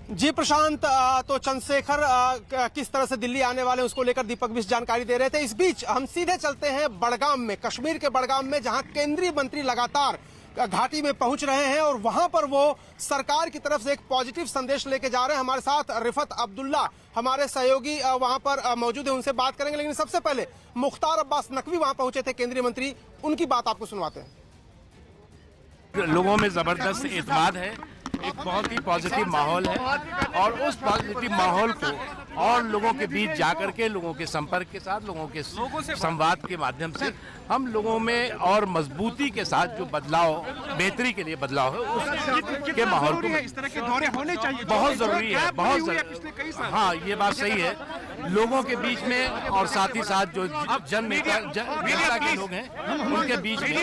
जी प्रशांत, तो चंद्रशेखर किस तरह से दिल्ली आने वाले उसको लेकर दीपक भी जानकारी दे रहे थे। इस बीच हम सीधे चलते हैं बड़गाम में, कश्मीर के बड़गाम में, जहां केंद्रीय मंत्री लगातार घाटी में पहुंच रहे हैं और वहां पर वो सरकार की तरफ से एक पॉजिटिव संदेश लेके जा रहे हैं। हमारे साथ रिफत अब्दुल्ला हमारे सहयोगी वहां पर मौजूद है, उनसे बात करेंगे। लेकिन सबसे पहले मुख्तार अब्बास नकवी वहां पहुंचे थे, केंद्रीय मंत्री, उनकी बात आपको सुनवाते हैं। लोगों में जबरदस्त एतमाद है, एक बहुत ही पॉजिटिव माहौल है और उस पॉजिटिव माहौल को और लोगों के बीच जाकर के, लोगों के संपर्क के साथ, लोगों के संवाद के माध्यम से हम लोगों में और मजबूती के साथ जो बदलाव, बेहतरी के लिए बदलाव है, उसके माहौल को इस तरह के दौरे होने चाहिए, बहुत जरूरी है, बहुत जरूरी। हाँ, ये बात सही है। लोगों के बीच में और साथ ही साथ जो जनता के लोग हैं उनके बीच में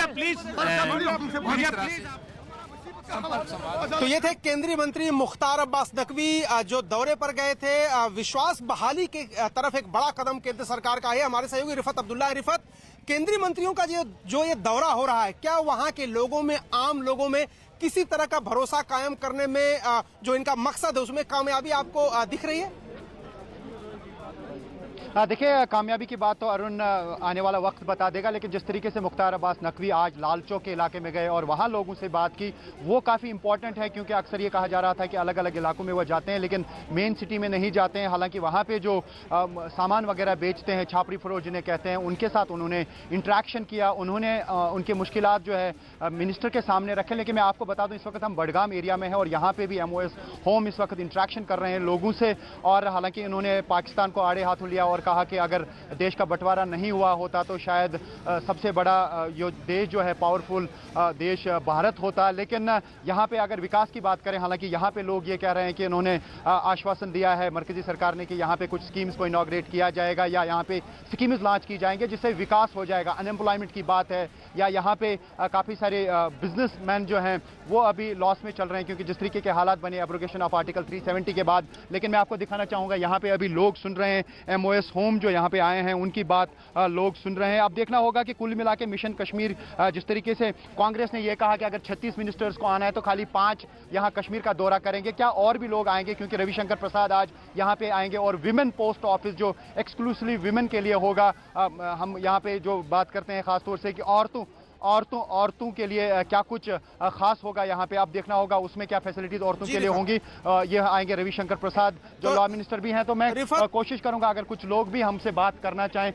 तो ये थे केंद्रीय मंत्री मुख्तार अब्बास नकवी जो दौरे पर गए थे। विश्वास बहाली के तरफ एक बड़ा कदम केंद्र सरकार का है। हमारे सहयोगी रिफत अब्दुल्ला है। रिफत, केंद्रीय मंत्रियों का जो ये दौरा हो रहा है, क्या वहां के लोगों में, आम लोगों में किसी तरह का भरोसा कायम करने में जो इनका मकसद है उसमें कामयाबी आपको दिख रही है? देखिए, कामयाबी की बात तो अरुण आने वाला वक्त बता देगा, लेकिन जिस तरीके से मुख्तार अब्बास नकवी आज लाल चौक के इलाके में गए और वहां लोगों से बात की, वो काफ़ी इंपॉर्टेंट है, क्योंकि अक्सर ये कहा जा रहा था कि अलग अलग इलाकों में वो जाते हैं लेकिन मेन सिटी में नहीं जाते हैं। हालांकि वहां पे जो सामान वगैरह बेचते हैं, छापड़ी फरोश जिन्हें कहते हैं, उनके साथ उन्होंने इंट्रैक्शन किया, उन्होंने उनके मुश्किलात जो है मिनिस्टर के सामने रखे। लेकिन मैं आपको बता दूं, इस वक्त हम बड़गाम एरिया में हैं और यहाँ पे भी MOS होम इस वक्त इंट्रैक्शन कर रहे हैं लोगों से। और हालांकि उन्होंने पाकिस्तान को आड़े हाथों लिया और कहा कि अगर देश का बंटवारा नहीं हुआ होता तो शायद सबसे बड़ा यो देश जो है पावरफुल देश भारत होता। लेकिन यहाँ पे अगर विकास की बात करें, हालांकि यहाँ पे लोग ये कह रहे हैं कि इन्होंने आश्वासन दिया है मरकजी सरकार ने कि यहाँ पे कुछ स्कीम्स को इनॉग्रेट किया जाएगा या यहाँ पे स्कीम्स लॉन्च की जाएंगे जिससे विकास हो जाएगा। अनएम्प्लॉयमेंट की बात है, या यहाँ पे काफ़ी सारे बिजनेसमैन जो हैं वो अभी लॉस में चल रहे हैं क्योंकि जिस तरीके के हालात बने एब्रोगेशन ऑफ आर्टिकल 370 के बाद। लेकिन मैं आपको दिखाना चाहूँगा, यहाँ पे अभी लोग सुन रहे हैं, MOS होम जो यहाँ पे आए हैं उनकी बात लोग सुन रहे हैं। अब देखना होगा कि कुल मिला के मिशन कश्मीर, जिस तरीके से कांग्रेस ने यह कहा कि अगर 36 मिनिस्टर्स को आना है तो खाली 5 यहाँ कश्मीर का दौरा करेंगे, क्या और भी लोग आएंगे? क्योंकि रविशंकर प्रसाद आज यहाँ पे आएंगे और विमेन पोस्ट ऑफिस जो एक्सक्लूसिवली विमेन के लिए होगा, हम यहाँ पे जो बात करते हैं खासतौर से कि औरतों के लिए क्या कुछ खास होगा यहाँ पे, आप देखना होगा उसमें क्या फैसिलिटीज औरतों के लिए होंगी। ये आएंगे रविशंकर प्रसाद जो लॉ मिनिस्टर भी हैं। तो मैं कोशिश करूंगा अगर कुछ लोग भी हमसे बात करना चाहें।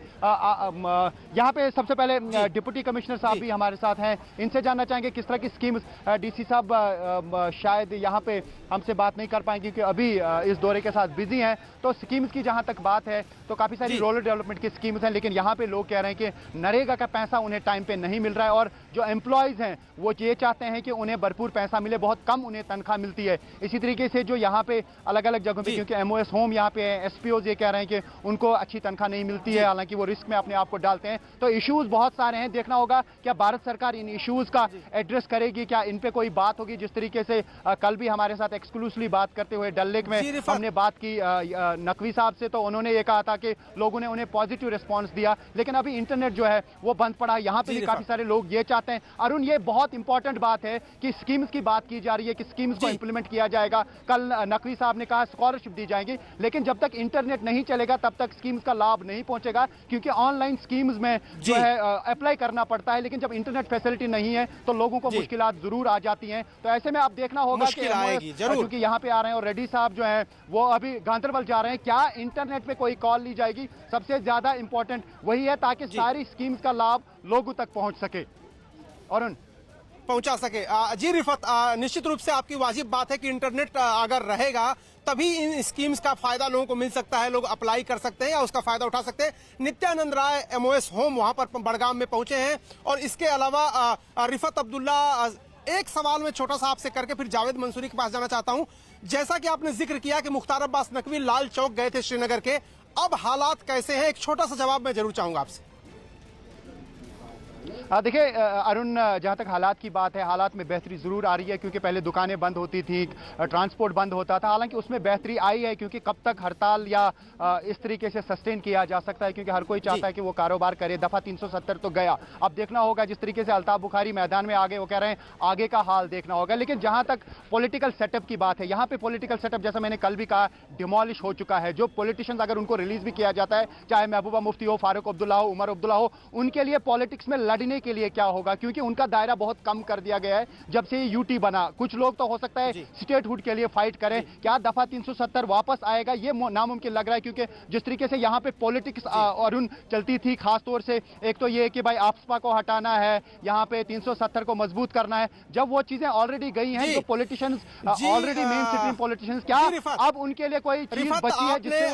यहाँ पे सबसे पहले डिप्टी कमिश्नर साहब भी हमारे साथ हैं, इनसे जानना चाहेंगे किस तरह की स्कीम्स। DC साहब शायद यहाँ पे हमसे बात नहीं कर पाएंगे क्योंकि अभी इस दौरे के साथ बिजी हैं। तो स्कीम्स की जहाँ तक बात है तो काफ़ी सारी रूरल डेवलपमेंट की स्कीम्स हैं, लेकिन यहाँ पे लोग कह रहे हैं कि नरेगा का पैसा उन्हें टाइम पे नहीं मिल रहा है और जो एम्प्लॉयज हैं वो ये चाहते हैं कि उन्हें भरपूर पैसा मिले, बहुत कम उन्हें तनख्वाह मिलती है। इसी तरीके से जो यहाँ पे अलग अलग जगहों पे, क्योंकि MOS होम यहाँ पे है, SPOs ये कह रहे हैं कि उनको अच्छी तनख्वाह नहीं मिलती है, हालांकि वो रिस्क में अपने आप को डालते हैं। तो इश्यूज बहुत सारे हैं, देखना होगा क्या भारत सरकार इन इश्यूज का एड्रेस करेगी, क्या इन पे कोई बात होगी। जिस तरीके से कल भी हमारे साथ एक्सक्लूसिवली बात करते हुए डल लेक में हमने बात की नकवी साहब से, तो उन्होंने ये कहा था कि लोगों ने उन्हें पॉजिटिव रिस्पॉन्स दिया, लेकिन अभी इंटरनेट जो है वो बंद पड़ा। यहाँ पे काफी सारे लोग ये चाहते हैं। अरुण, ये बहुत इंपॉर्टेंट बात है कि स्कीम्स की बात की जा रही है कि स्कीम्स को इंप्लीमेंट किया जाएगा। कल नकवी साहब ने कहा स्कॉलरशिप दी जाएगी, लेकिन जब तक इंटरनेट नहीं चलेगा तब तक स्कीम्स का लाभ नहीं पहुंचेगा, क्योंकि ऑनलाइन स्कीम्स में जो है अप्लाई करना पड़ता है, लेकिन जब इंटरनेट फैसिलिटी नहीं है तो लोगों को मुश्किलात जरूर आ जाती हैं। तो ऐसे में आप देखना होगा कि क्योंकि यहाँ पे आ रहे हैं और रेड्डी साहब जो है वो अभी गांधरबल जा रहे हैं, क्या इंटरनेट पे कोई कॉल ली जाएगी? सबसे ज्यादा इंपॉर्टेंट वही है ताकि सारी स्कीम्स का लाभ लोगों तक पहुंच सके, अरुण पहुंचा सके। जी रिफत, निश्चित रूप से आपकी वाजिब बात है कि इंटरनेट अगर रहेगा तभी इन स्कीम्स का फायदा लोगों को मिल सकता है, लोग अप्लाई कर सकते हैं या उसका फायदा उठा सकते हैं। नित्यानंद राय MOS होम वहां पर बड़गाम में पहुंचे हैं। और इसके अलावा रिफत अब्दुल्ला, एक सवाल मैं छोटा सा आपसे करके फिर जावेद मंसूरी के पास जाना चाहता हूं। जैसा कि आपने जिक्र किया कि मुख्तार अब्बास नकवी लाल चौक गए थे श्रीनगर के, अब हालात कैसे हैं? एक छोटा सा जवाब मैं जरूर चाहूंगा आपसे। देखिए अरुण, जहाँ तक हालात की बात है, हालात में बेहतरी ज़रूर आ रही है क्योंकि पहले दुकानें बंद होती थी, ट्रांसपोर्ट बंद होता था। हालांकि उसमें बेहतरी आई है क्योंकि कब तक हड़ताल या इस तरीके से सस्टेन किया जा सकता है, क्योंकि हर कोई चाहता है कि वो कारोबार करे। दफ़ा 370 तो गया, अब देखना होगा जिस तरीके से अल्ताफ बुखारी मैदान में आगे, वो कह रहे हैं आगे का हाल देखना होगा। लेकिन जहाँ तक पॉलिटिकल सेटअप की बात है, यहाँ पे पॉलिटिकल सेटअप जैसा मैंने कल भी कहा डिमोलिश हो चुका है। जो पॉलिटिशियंस अगर उनको रिलीज भी किया जाता है, चाहे महबूबा मुफ्ती हो, फारूक अब्दुल्ला हो, उमर अब्दुल्ला हो, उनके लिए पॉलिटिक्स में लड़ने के लिए क्या होगा, क्योंकि उनका दायरा बहुत कम कर दिया गया है जब से यूटी बना। कुछ लोग तो हो सकता है स्टेटहुड के लिए फाइट करें, क्या दफा 370 वापस आएगा ये नामुमकिन लग रहा है, क्योंकि जिस तरीके से यहाँ पे पॉलिटिक्स अरुण चलती थी, खासतौर से एक तो ये कि भाई आफ्सपा को हटाना है, यहाँ पे 370 को मजबूत करना है। जब वो चीजें ऑलरेडी गई हैं, जो politicians already main stream politicians, क्या अब उनके लिए कोई चीज बची है जिससे